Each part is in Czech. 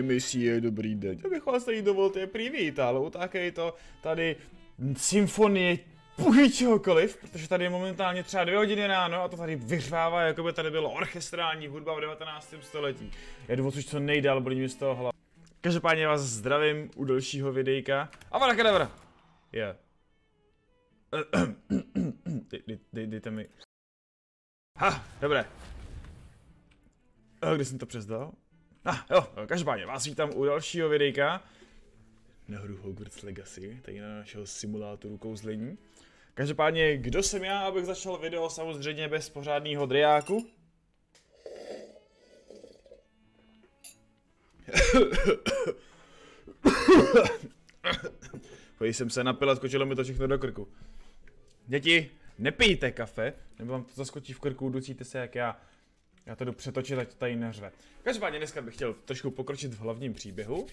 Misie, dobrý den. Já bych vás tady dovolte přivítal. Utákej to tady symfonie čehokoliv, protože tady je momentálně třeba 2 hodiny ráno a to tady vyřvává, jako by tady bylo orchestrální hudba v 19. století. Jedu odsud co nejdál, bolí mi z toho hlava. Každopádně vás zdravím u dalšího videjka. Amarela! Je. Dejte mi. Ha, dobré. Kde jsem to přezdal? Jo, každopádně vás vítám u dalšího videjka. Na hru Hogwarts Legacy, tady na našeho simulátoru kouzlení. Každopádně, kdo jsem já, abych začal video samozřejmě bez pořádného driáku? Když jsem se napil a skočilo mi to všechno do krku. Děti, nepijte kafe, nebo vám to zaskočí v krku, ducíte se jak já. Já to jdu přetočit, ať to tady neřve. Každopádně dneska bych chtěl trošku pokročit v hlavním příběhu.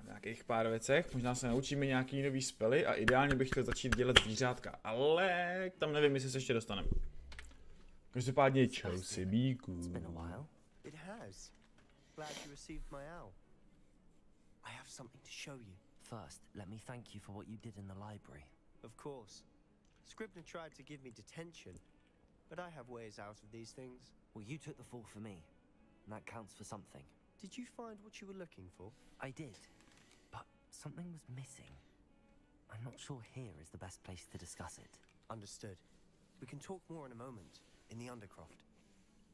V nějakých pár věcech, možná se naučíme nějaký nový spely a ideálně bych chtěl začít dělat zvířátka, ale tam nevím, jestli se ještě dostaneme. Každopádně čau si bíku. First, let me thank you for what you did in the library. Of course. Scribner tried to give me detention, but I have ways out of these things. Well, you took the fall for me, and that counts for something. Did you find what you were looking for? I did, but something was missing. I'm not sure here is the best place to discuss it. Understood. We can talk more in a moment, in the Undercroft.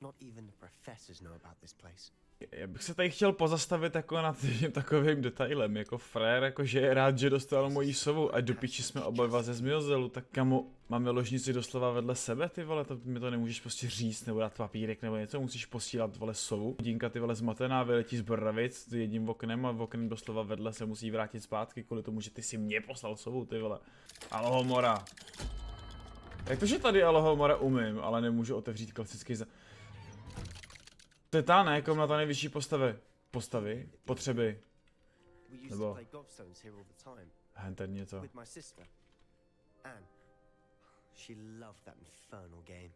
Not even the professors know about this place. Já bych se tady chtěl pozastavit jako nad tím takovým detailem, jako frér, jakože je rád, že dostal mojí sovu a do piči jsme oba ze zmiozelu, tak kamo, máme ložnici doslova vedle sebe, ty vole, to mi to nemůžeš prostě říct, nebo dát papírek, nebo něco, musíš posílat, vole, sovu. Hodinka, ty vole, zmatená, vyletí z Brravic jedním oknem a oknem doslova vedle se musí vrátit zpátky, kvůli tomu, že ty si mě poslal sovu, ty vole. Alohomora. Jak to, že tady alohomora umím, ale nemůžu otevřít klasický To je ta, ne? Komnata nejvyšší postavy, potřeby. Nebo ten něco. She loved that infernal game.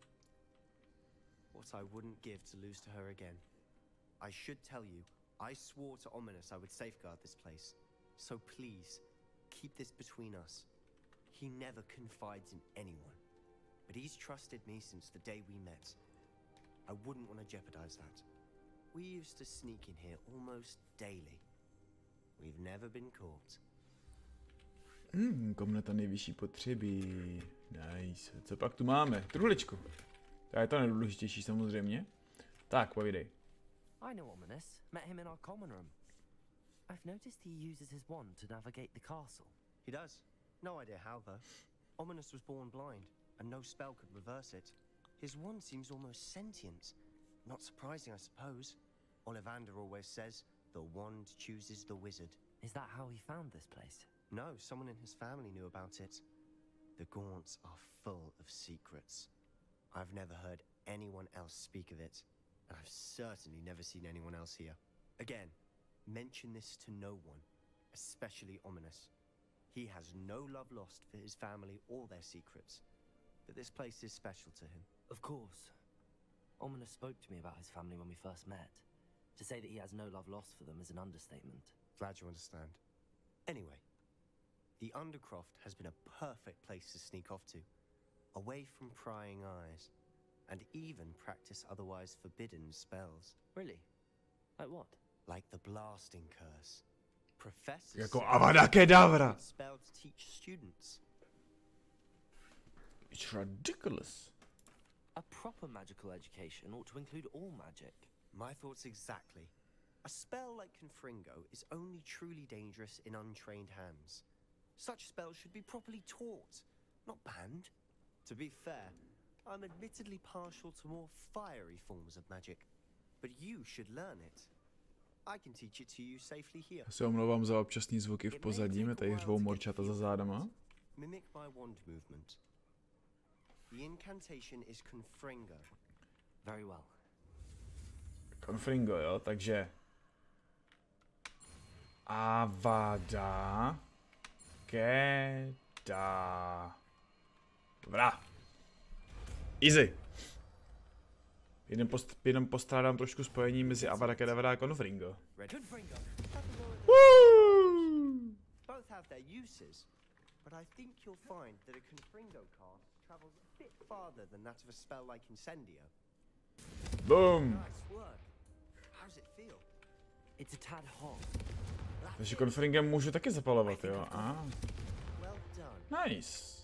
What I wouldn't give to lose to her again. I should tell you, I swore to Ominous I would safeguard this place. So please, keep this between us. He never confides in anyone. But he's trusted me since the day we met. I wouldn't want to jeopardize that. We used to sneak in here almost daily. We've never been caught. Komnata nejvyšší potřeby. Nice. Co pak tu máme? Truhličku. To je to nejdůležitější samozřejmě. Tak, povídej. I know Ominous. Met him in our common room. I've noticed he uses his wand to navigate the castle. He does. No idea how though. Ominous was born blind, and no spell could reverse it. His wand seems almost sentient. Not surprising, I suppose. Ollivander always says, the wand chooses the wizard. Is that how he found this place? No, someone in his family knew about it. The Gaunts are full of secrets. I've never heard anyone else speak of it, and I've certainly never seen anyone else here. Again, mention this to no one, especially Ominous. He has no love lost for his family or their secrets, but this place is special to him. Of course. Ominous spoke to me about his family when we first met. To say that he has no love lost for them is an understatement. Glad you understand. Anyway, the Undercroft has been a perfect place to sneak off to, away from prying eyes, and even practice otherwise forbidden spells. Really? Like what? Like the blasting curse. Professors Jako Avada Kedavra. Spell to teach students. It's ridiculous. A proper magical education ought to include all magic. My thoughts exactly. A spell like Confringo is only truly dangerous in untrained hands. Such spells should be properly taught, not banned. To be fair, I'm admittedly partial to more fiery forms of magic, but you should learn it. I can teach it to you safely here. Já se omlouvám za občasný zvuky v pozadí, mě tady řvou morčata za zádama. Mimic my wand movement. The incantation is Confringo. Very well. Confringo, jo, takže Avada Kedavra. Easy. Jenom postrádám trošku spojení mezi Avada Kedavra a Confringo. Both have their uses, but I think you'll find that a Confringo cast travels a bit farther than that of a spell like Incendio. Boom! Nice work. How's it feel? It's a tad hot. Takže Confringem můžu taky zapalovat, jo? Well done. Nice.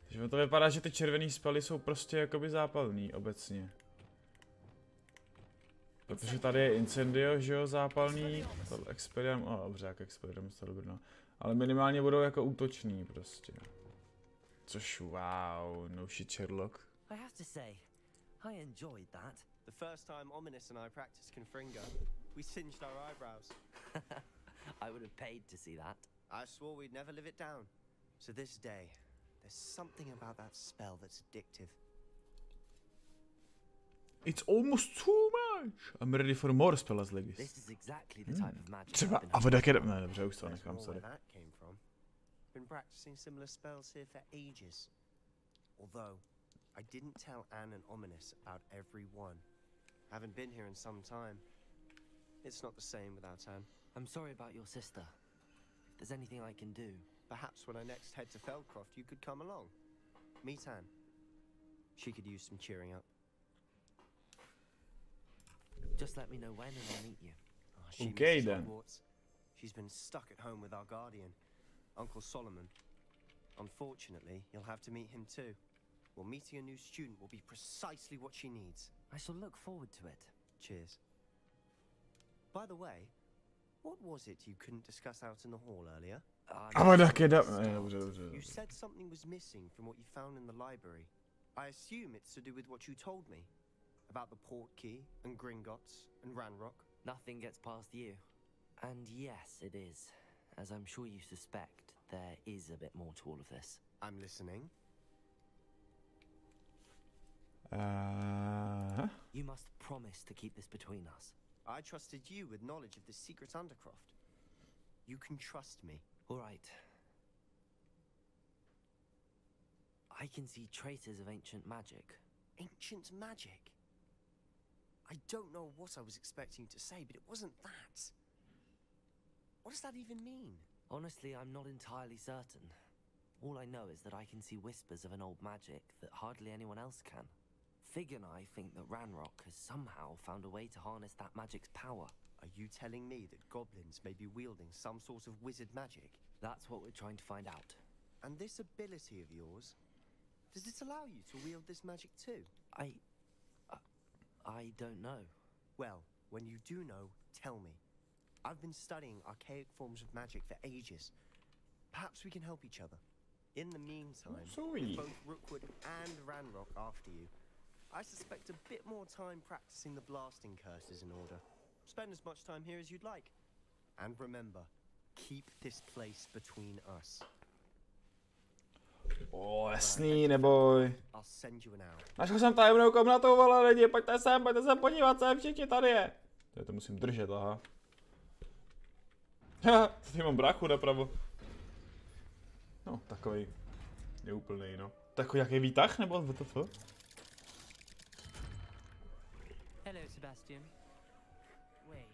Takže to vypadá, že ty červený spely jsou prostě jakoby zápalný obecně. Protože tady je Incendio, že jo, zápalný, Experium, dobře, jak Experium, to dobrý, no. Ale minimálně budou jako útoční prostě. Což wow, no shit Sherlock. I have to say, I enjoyed that. The first time Ominous and I practiced Confringo, we singed our eyebrows. I would have paid to see that. I swore we'd never live it down. So this day, there's something about that spell that's addictive. It's almost too much. I'm ready for more Hogwarts Legacy. This is exactly the type of magic. Třeba Avada Kedavra. Ne, dobře, už to nechám, Where sorry. that came from. Been practicing similar spells here for ages. Although, I didn't tell Anne and Ominous about every one. Haven't been here in some time. It's not the same without Anne. I'm sorry about your sister. If there's anything I can do. Perhaps when I next head to Feldcroft, you could come along. Meet Anne. She could use some cheering up. Just let me know when and I'll meet you. She Okay, misses then. Hogwarts. She's been stuck at home with our guardian, Uncle Solomon. Unfortunately, you'll have to meet him too. Well, meeting a new student will be precisely what she needs. I shall look forward to it. Cheers. By the way, what was it you couldn't discuss out in the hall earlier? Avada Kedavra. Ne, dobře. You said something was missing from what you found in the library. I assume it's to do with what you told me. About the port key, and Gringotts, and Ranrock. Nothing gets past you. And yes, it is. As I'm sure you suspect, there is a bit more to all of this. I'm listening. You must promise to keep this between us. I trusted you with knowledge of the secret Undercroft. You can trust me. All right. I can see traces of ancient magic. Ancient magic? I don't know what I was expecting to say, but it wasn't that. What does that even mean? Honestly, I'm not entirely certain. All I know is that I can see whispers of an old magic that hardly anyone else can. Fig and I think that Ranrock has somehow found a way to harness that magic's power. Are you telling me that goblins may be wielding some sort of wizard magic? That's what we're trying to find out. And this ability of yours, does it allow you to wield this magic too? I don't know. Well, when you do know, tell me. I've been studying archaic forms of magic for ages. Perhaps we can help each other. In the meantime, with both Rookwood and Ranrock after you, I suspect a bit more time practicing the blasting curses in order. Spend as much time here as you'd like. And remember, keep this place between us. Jasný, neboj. I'll send you an hour. Našel jsem tajemnou komnatu, vole lidi, pojďte sem podívat se, všichni tady je. To musím držet, aha. Tady mám bráchu napravo. No, takový neúplný, no. Takový jaký výtah, nebo WTF? Hello, Sebastian. Wait.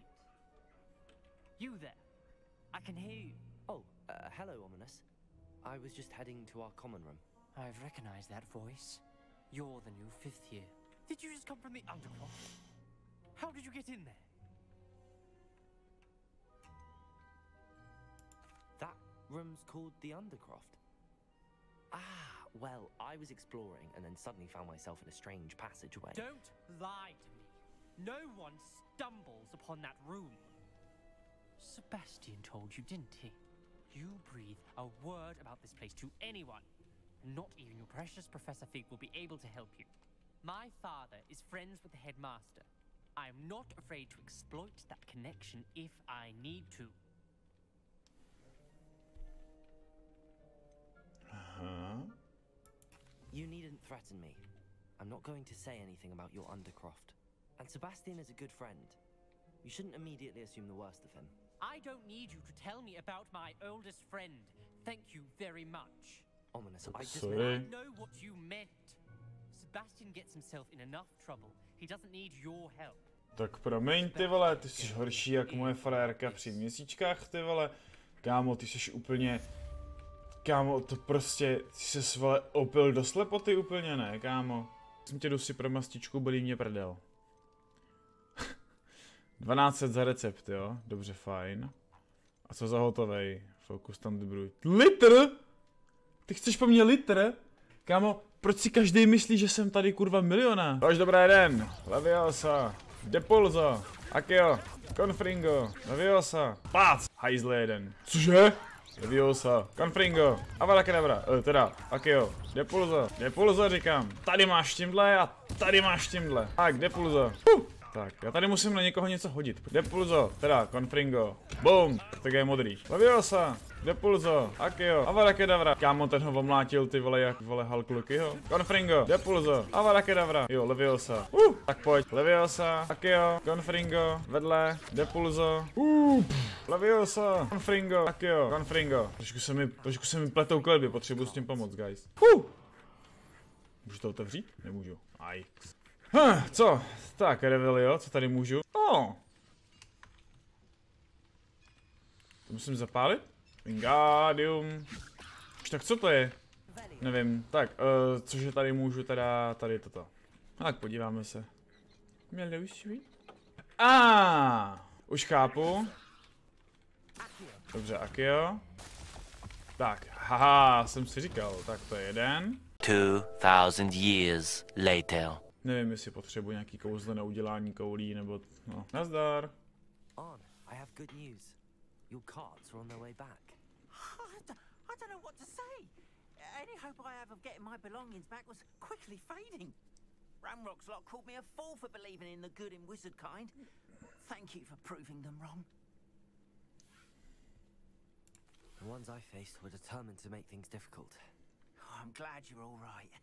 You there? I can hear you. Oh, hello, Ominous. I was just heading to our common room. I've recognized that voice. You're the new 5th year. Did you just come from the Undercroft? How did you get in there? That room's called the Undercroft. Ah, well, I was exploring and then suddenly found myself in a strange passageway. Don't lie to me. No one stumbles upon that room. Sebastian told you, didn't he? You breathe a word about this place to anyone, and not even your precious Professor Fig will be able to help you. My father is friends with the headmaster. I am not afraid to exploit that connection if I need to. You needn't threaten me. I'm not going to say anything about your Undercroft. And Sebastian is a good friend. You shouldn't immediately assume the worst of him. I don't need you to tell me about my oldest friend. Thank you very much. Ominous, I just Sorry. I know what you meant. Sebastian gets himself in enough trouble. He doesn't need your help. Tak promiň, ty vole, ty jsi horší jak moje frérka při měsíčkách, ty vole. Kámo, ty jsi úplně... Kámo, to prostě... Ty jsi, vole, opil do slepoty úplně, ne, kámo. Jsem tě jdu si pro mastičku, bolí mě prdel. 1200 za recept, jo? Dobře, fajn. A co za hotovej? Focus tam dobruj. Litr? Ty chceš po mně litr? Kámo, proč si každý myslí, že jsem tady kurva milionář? Tož dobrý den. Leviosa. Depulzo. Akio. Confringo. Leviosa. Pác. Hajzle jeden. Cože? Leviosa. Confringo. Avada kedavra. Teda. Akio. Depulzo. Depulzo říkám. Tady máš tímhle a tady máš tímhle. Tak, Depulzo. Tak, já tady musím na někoho něco hodit. Depulzo, teda, Confringo. Boom, tak je modrý. Leviosa, Depulzo, Akio, Avada kedavra. Kámo, ten ho omlátil, ty vole, jak vole Hulk Lukyho. Confringo, Depulzo, Avada kedavra. Jo, Leviosa. Tak pojď. Leviosa, Akio, Confringo, vedle, Depulzo. Leviosa, Confringo, Akio, Confringo. Trošku se mi pletou kletby, potřebuji s tím pomoct, guys. Můžu to otevřít? Nemůžu. Aj. Co? Tak, Revelio, co tady můžu? To musím zapálit? Wingardium. Už tak co to je? Nevím. Tak, cože tady můžu teda, tady toto. Tak, podíváme se. Nejvyšší? Už chápu. Dobře, Akio. Tak, haha, jsem si říkal, tak to je jeden. 2000 years later. Nevím, jestli potřebuji nějaký kouzle na udělání koulí, nebo no. Nazdar. On, I have good news. Your carts are on their way back. I don't know what to say. Any hope I have of getting my belongings back was quickly fading. Ramrock's lot called me a fool for believing in the good in wizard kind. Thank you for proving them wrong. The ones I faced were determined to make things difficult. Oh, I'm glad you're all right.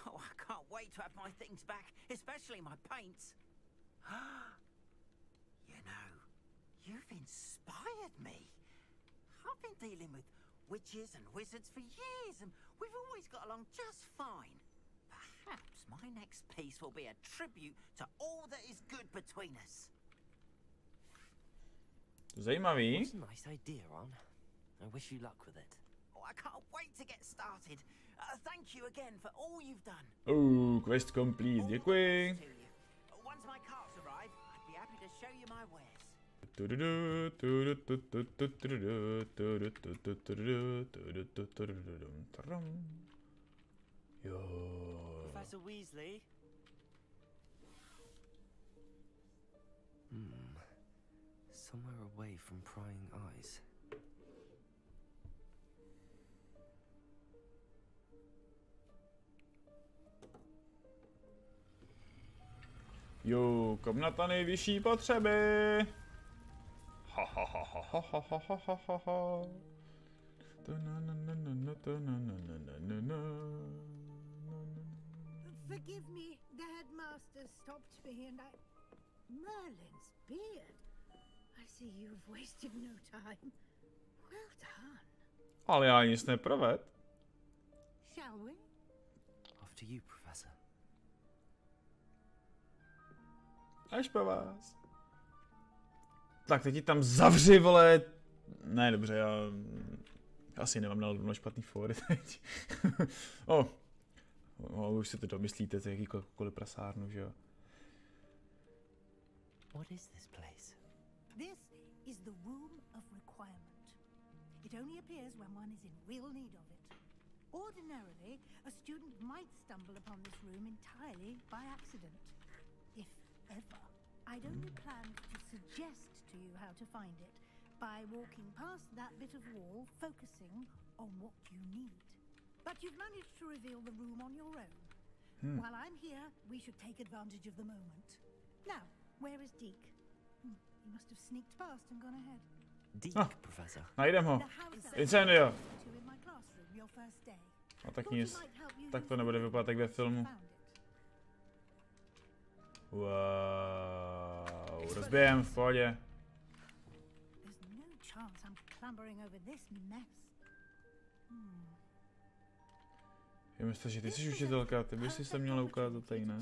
Oh, I can't wait to have my things back, especially my paints. You know, you've inspired me. I've been dealing with witches and wizards for years, and we've always got along just fine. Perhaps my next piece will be a tribute to all that is good between us. Zajímavý. That's a nice idea, Ron. I wish you luck with it. Oh, I can't wait to get started. Thank you again for all you've done. Quest complete, děkuji. Once my carts arrive, I'd be happy to show you my wares. Jo. Professor Weasley? Somewhere away from prying eyes. Jo, komnata nejvyšší potřeby. Forgive me, the headmaster stopped me and Merlin's beard. I see you've wasted no time. Well done. Ale já nic neproved. Shall we? After you, Professor. Až po vás. Tak teď ti tam zavři, vole. Ne, dobře, já asi nemám na špatný fóry teď. Už si to domyslíte, to je jakýkoliv prasárnu, že jo. What is this place? This is the Room of Requirement. It only appears when one is in real need of it. Ordinarily, a student might stumble upon this room entirely by accident. If ever. I'd only planned to suggest to you how to find it by walking past that bit of wall, focusing on what you need. But you've managed to reveal the room on your own. While I'm here, we should take advantage of the moment. Now, where is Deke? He must have sneaked past and gone ahead. Deke, Professor. Najdem ho. The house Incendio. in my classroom your first day. A tak nic. Tak to nebude vypadat tak ve filmu. Wow, rozbijem v pohodě. There's no chance I'm clambering over this mess. Já myslím, že ty jsi učitelka, ty bys si se měla ukázat tady, ne?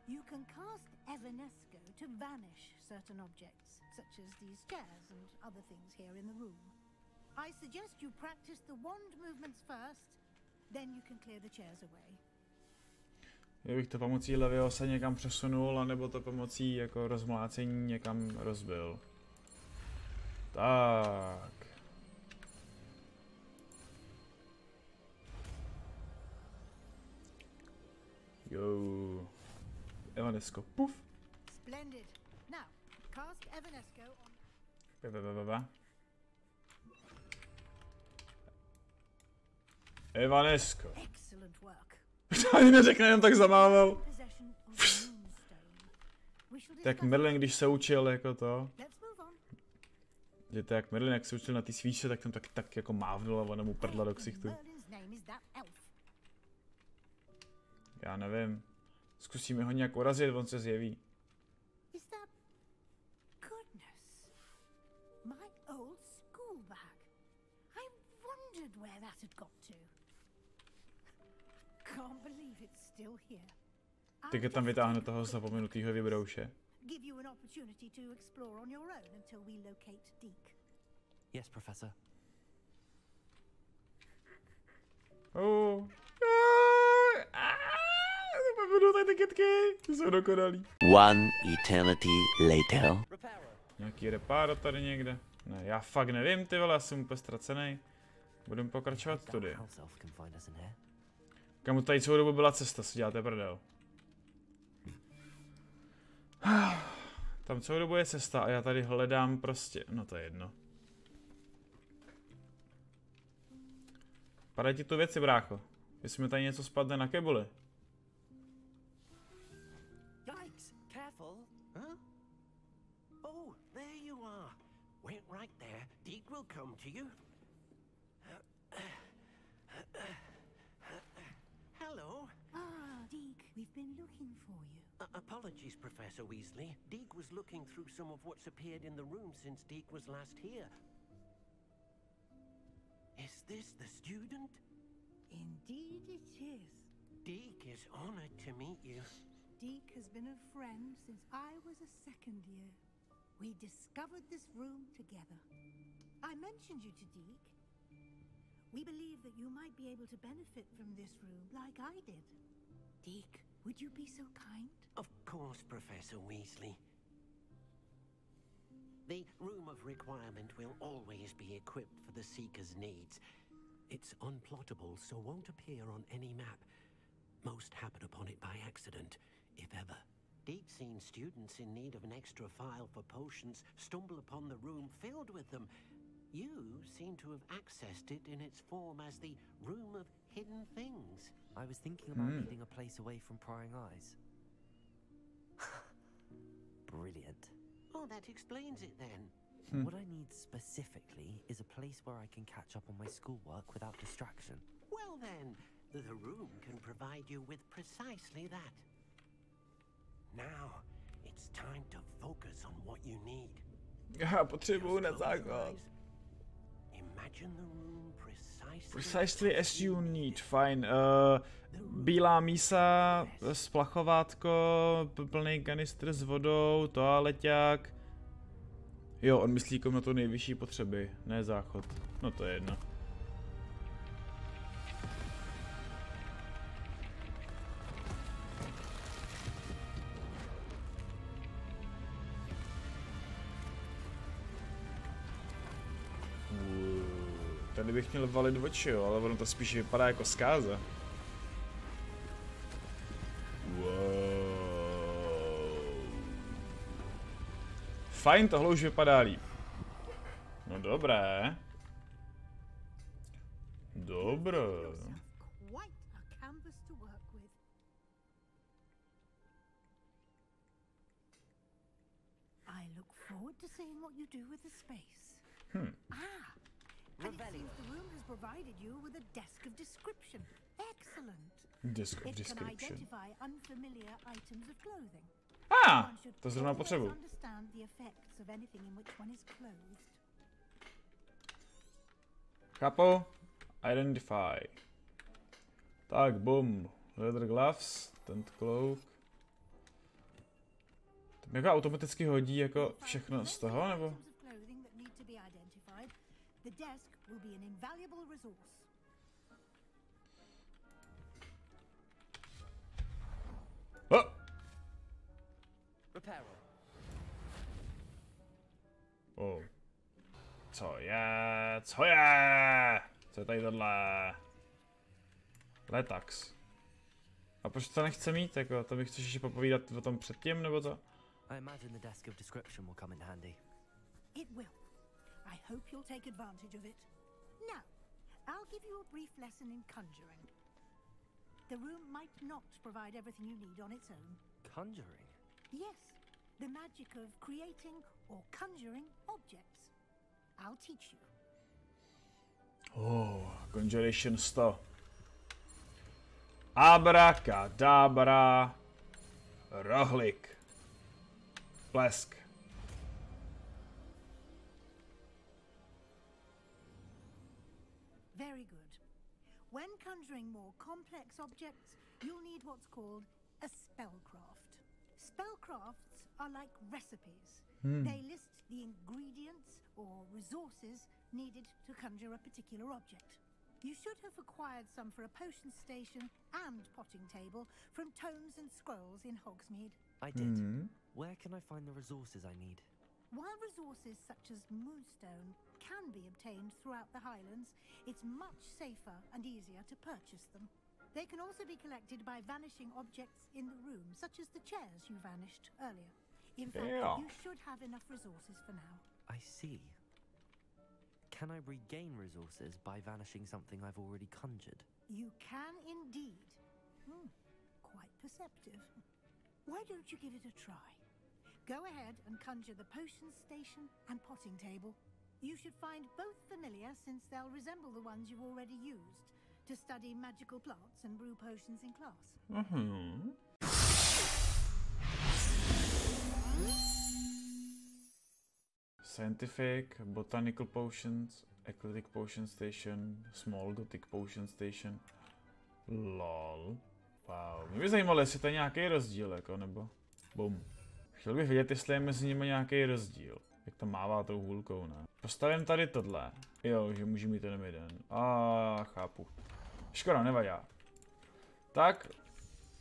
You can cast Evanesco to vanish certain objects, such as these chairs and other things here in the room. I suggest you practice the wand movements first, then you can clear the chairs away. Já bych to pomocí levého se někam přesunul, anebo to pomocí jako rozmlácení někam rozbil. Tak. Jo. Evanesco, puf. Splendid. Now, cast Evanesco on... Evanesco. Excellent work. Ani neřekne, jen tak zamával. Tak Merlin, když se učil jako to. Že to jak Merlin, jak se učil na té svíčce, tak tam tak jako mávnul a ona mu prdla do ksichtu. Já nevím. Zkusíme ho nějak urazit, on se zjeví. Tak je tam vytáhne toho zapomenutýho vybrouše. Yes, Professor. Ty kytky, ty jsou dokonalý. One eternity later. Nějaký repáro tady někde? Ne, já fakt nevím, ty vole, já jsem úplně ztracený. Budeme pokračovat tudy. Kamu tady celou dobu byla cesta, si děláte prdel. Tam celou dobu je cesta a já tady hledám prostě, no to je jedno. Padaj ti tu věci, brácho. Jestli mi tady něco spadne na kebuli. Yikes, careful. Huh? Oh, there you are. Wait right there. Deke will come to you. Hello. Ah, Deke, we've been looking for you. Apologies, Professor Weasley. Deke was looking through some of what's appeared in the room since Deke was last here. Is this the student? Indeed it is. Deke is honored to meet you. Deke has been a friend since I was a second year. We discovered this room together. I mentioned you to Deke. We believe that you might be able to benefit from this room like I did. Deke, would you be so kind? Of course, Professor Weasley. The Room of Requirement will always be equipped for the Seeker's needs. It's unplottable, so won't appear on any map. Most happen upon it by accident, if ever. Deke's seen students in need of an extra file for potions stumble upon the room filled with them. You seem to have accessed it in its form as the Room of Hidden Things. I was thinking about needing a place away from prying eyes. Brilliant. Oh, that explains it then. What I need specifically is a place where I can catch up on my schoolwork without distraction. Well then, the room can provide you with precisely that. Now, it's time to focus on what you need. Já potřebuju na základ. Imagine the room Precisely as you need, fajn. Bílá mísa, splachovátko, plný kanistr s vodou, toaleťák. Jo, on myslí komnatu nejvyšší potřeby, ne záchod. No to je jedno. Tady bych měl valit oči, jo, ale ono to spíš vypadá jako zkáza. Fajn, tohle už vypadá líp. No dobré. Dobré. The room has provided you with a desk of description. Excellent. Desk of It can description. identify unfamiliar items of clothing. To zrovna potřebuji. Understand the effects of anything in which one is clothed. Chápu, Identify. Tak, bum. Leather gloves, tent cloak. To mi jako automaticky hodí jako všechno z toho, nebo? Oh! Oh. Co je? Co je? Co je tady tohle? Letax. A proč to nechce mít? Jako, to mi chceš ještě popovídat o tom předtím, nebo co? I imagine the desk of description will come in handy. It will. I hope you'll take advantage of it. Now, I'll give you a brief lesson in conjuring. The room might not provide everything you need on its own. Conjuring? Yes, the magic of creating or conjuring objects. I'll teach you. Oh, Conjuration 100. Abracadabra. Rohlik. Blesk. Very good. When conjuring more complex objects, you'll need what's called a spellcraft. Spellcrafts are like recipes. They list the ingredients or resources needed to conjure a particular object. You should have acquired some for a potion station and potting table from tomes and scrolls in Hogsmeade. I did. Where can I find the resources I need? While resources such as moonstone can be obtained throughout the Highlands, it's much safer and easier to purchase them. They can also be collected by vanishing objects in the room, such as the chairs you vanished earlier. In fact, you should have enough resources for now. I see. Can I regain resources by vanishing something I've already conjured? You can indeed. Quite perceptive. Why don't you give it a try? Go ahead and conjure the potion station and potting table. You should find both familiar, since they'll resemble the ones you've already used to study magical plants and brew potions in class. Scientific, botanical potions, eclectic potion station, small gothic potion station. Lol. Wow. Mě by zajímalo, jestli to je nějaký rozdíl, jako, nebo... Bum. Chtěl bych vidět, jestli je mezi nimi nějaký rozdíl. Jak to mává tou hůlkou, ne? Postavím tady tohle. Jo, že můžu mít jenom jeden. Chápu. Škoda, nevadí. Tak,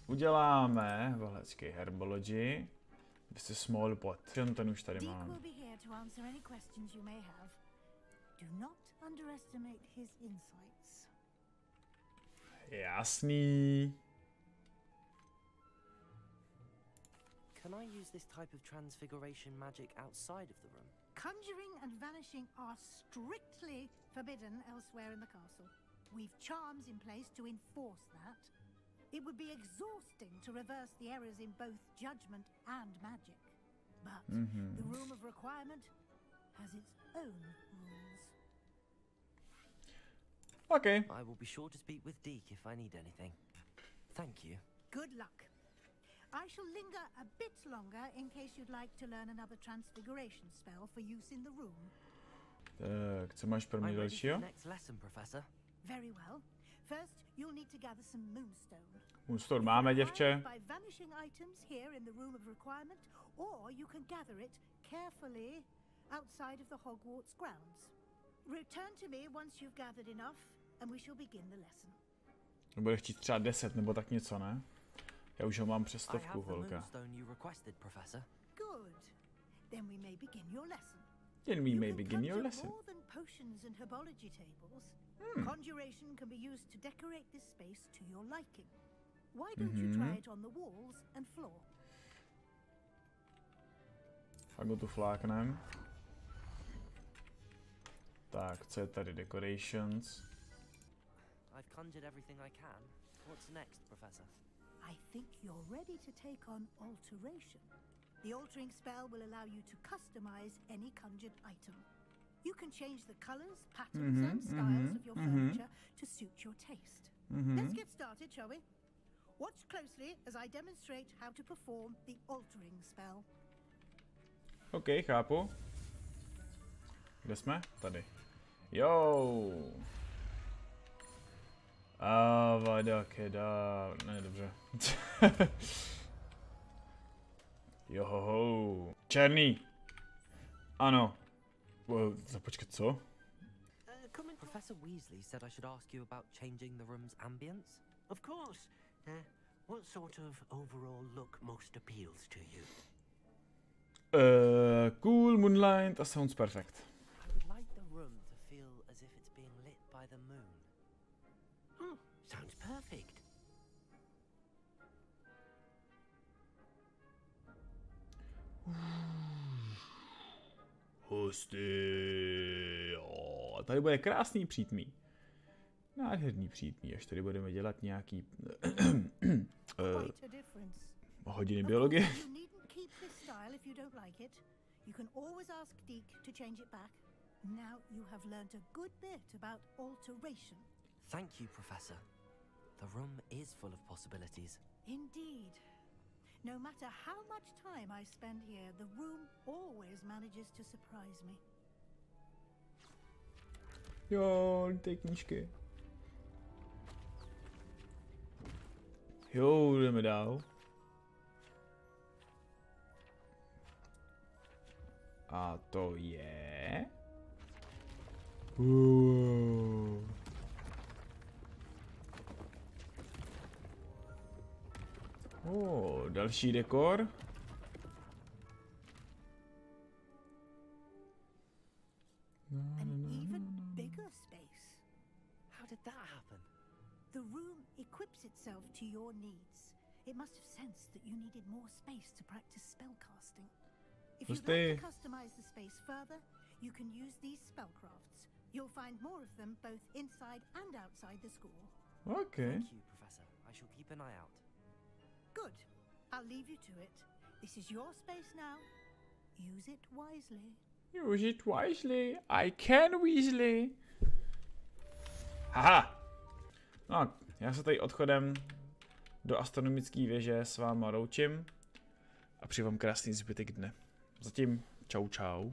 uděláme vhledsky herbology. Prostě small pot. Ten už tady mám. Jasný. Can I use this type of transfiguration magic outside of the room? Conjuring and vanishing are strictly forbidden elsewhere in the castle. We've charms in place to enforce that. It would be exhausting to reverse the errors in both judgment and magic. But the room of requirement has its own rules. Okay. I will be sure to speak with Deke if I need anything. Thank you. Good luck. I shall linger a bit longer in case you'd like to learn another transfiguration spell for use in the room. Tak, co máš pro mě dalšího? Next lesson, Professor. Very well. First, you'll need to gather some moonstone. Moonstone máme, děvče. By vanishing items here in the room of requirement, or you can gather it carefully outside of the Hogwarts grounds. Return to me once you've gathered enough, and we shall begin the lesson. Bude chtít třeba 10 nebo tak něco, ne? Já už ho mám přes 100, holka. Good. Then we may begin your lesson. More than potions and herbology tables. Conjuration can be used to decorate this space to your liking. Why don't you try it on the walls and floor? Fakt ho tu fláknem. Tak, co je tady? Decorations. I've conjured everything I can. What's next, Professor? I think you're ready to take on alteration. The altering spell will allow you to customize any conjured item. You can change the colors, patterns, and styles of your furniture to suit your taste. Let's get started, shall we? Watch closely as I demonstrate how to perform the altering spell. OK, chápu. Kde jsme? Tady. Jo. Avada kedavra. Ne, dobře. Johoho. Černý. Ano. Započkat, co? Professor Weasley said I should ask you about changing the room's ambience. Of course. What sort of overall look most appeals to you? Cool, moonlight, that sounds perfect. I would like the room to feel as if it's being lit by the moon. Oh, sounds perfect. Hustý. Tady bude krásný přítmí. Nádherný přítmí, až tady budeme dělat nějaký hodiny biologie. You can always ask Deke to change it back. Now you have learned a good bit about alteration. Thank you, Professor. The room is full of possibilities. Indeed. No matter how much time I spend here, the room always manages to surprise me. Jo, ty knížky. Jo, jdeme dál. A to je... další dekor. An even bigger space. How did that happen? The room equips itself to your needs. It must have sensed that you needed more space to practice spellcasting. If you'd like to customize the space further, you can use these spellcrafts. You'll find more of them both inside and outside the school. Okay. Thank you, Professor. I shall keep an eye out. Good. I'll leave you to it. This is your space now. Use it wisely. Use it wisely. I can Weasley. Haha. No, já se tady odchodem do astronomické věže s váma loučím a přeji vám krásný zbytek dne. Zatím čau čau.